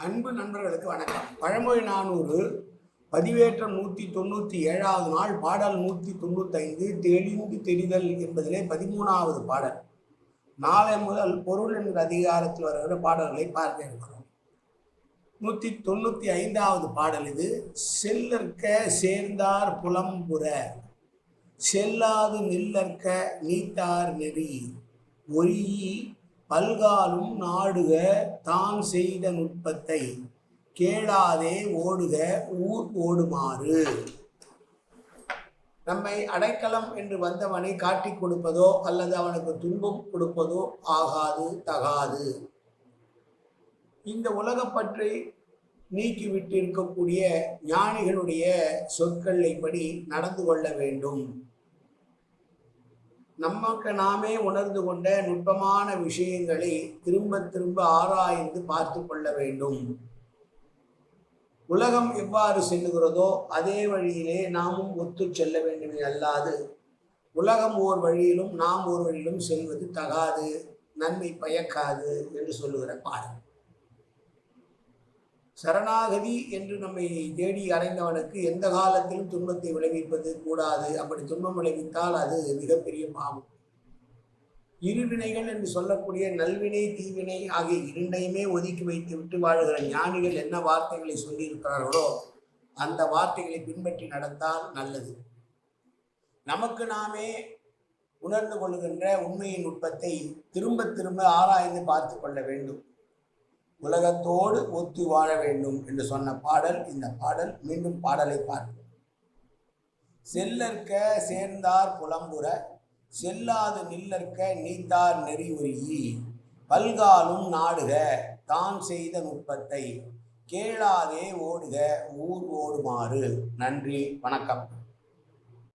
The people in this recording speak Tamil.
அன்பு நண்பர்களுக்கு வணக்கம். பழமொழி 400 பதிவேற்றம் 197வது நாள் பாடல் 195 தெளிந்து தெரிதல் என்பதிலே 13வது பாடல். நாளை முதல் பொருள் என்கிற அதிகாரத்தில் வருகிற பாடல்களை பார்க்க இருக்கிறோம். 195வது பாடல் இது. செல்லற்க சேர்ந்தார் புலம்புற செல்லாது நில்லற்க நீத்தார் நெறி ஒரி பல்காலும் நாடுக தான் செய்த நுட்பத்தை கேளாதே ஓடுக ஊர் ஓடுமாறு. நம்மை அடைக்கலம் என்று வந்தவனை காட்டிக் கொடுப்பதோ அல்லது அவனுக்கு துன்பம் கொடுப்பதோ ஆகாது, தகாது. இந்த உலகப்பற்றை நீக்கிவிட்டு இருக்கக்கூடிய ஞானிகளுடைய சொற்களின்படி நடந்து கொள்ள வேண்டும். நமக்கு நாமே உணர்ந்து கொண்ட நுட்பமான விஷயங்களை திரும்ப திரும்ப ஆராய்ந்து பார்த்து கொள்ள வேண்டும். உலகம் எவ்வாறு செல்லுகிறதோ அதே வழியிலே நாமும் ஒத்து செல்ல வேண்டுமே அல்லாது உலகம் ஓர் வழியிலும் நாம் ஓர் வழியிலும் செல்வது தகாது, நன்மை பயக்காது என்று சொல்லுகிற பாடல். சரணாகதி என்று நம்மை தேடி அடைந்தவனுக்கு எந்த காலத்திலும் துன்பத்தை விளைவிப்பது கூடாது. அப்படி துன்பம் விளைவித்தால் அது மிகப்பெரிய பாவம். இருவினைகள் என்று சொல்லக்கூடிய நல்வினை தீவினை ஆகிய இரண்டையுமே ஒதுக்கி வைத்து விட்டு வாழ்கிற ஞானிகள் என்ன வார்த்தைகளை சொல்லியிருக்கிறார்களோ அந்த வார்த்தைகளை பின்பற்றி நடந்தால் நல்லது. நமக்கு நாமே உணர்ந்து கொள்கின்ற உண்மையின் நுட்பத்தை திரும்ப திரும்ப ஆராய்ந்து பார்த்து கொள்ள வேண்டும். உலகத்தோடு ஒத்து வாழ வேண்டும் என்று சொன்ன பாடல் இந்த பாடல். மீண்டும் பாடலை பார்ப்போம். செல்லற்க சேர்ந்தார் புலம்புற செல்லாது நில்லற்க நீத்தார் நெறி ஒரி பல்காலும் நாடுக தான் செய்த நுட்பத்தை கேளாதே ஓடுக ஊர் ஓடுமாறு. நன்றி, வணக்கம்.